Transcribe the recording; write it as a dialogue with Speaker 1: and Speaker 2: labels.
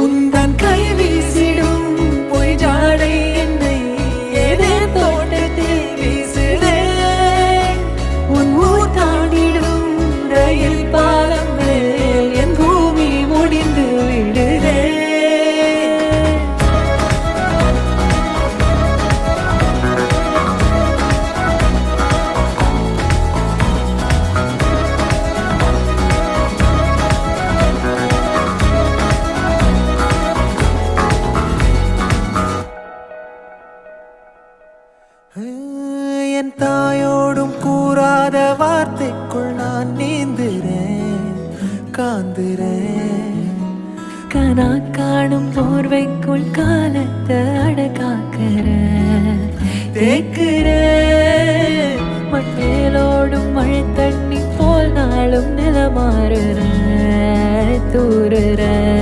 Speaker 1: உந்தன் கை வீசிடும் பொய் ஜாடை என்னை ஏதே தோட்டத்தில் வீசுதே. உன் ஊர் தாண்டிடும் ரயில் பாலம் மேல் என் பூமி முடிந்து விடுதே. என் தாயோடும் கூறாத வார்த்தைக்குள் நான் நீந்துறேன், காந்துறேன்.
Speaker 2: கனா காணும் போர்வைக்குள் காலத்தை அடக்காக்கிற
Speaker 1: தேக்குறேன்.
Speaker 2: மட்டேலோடும் மழை தண்ணி போல் நாளும் நிலமாறுற தூறுற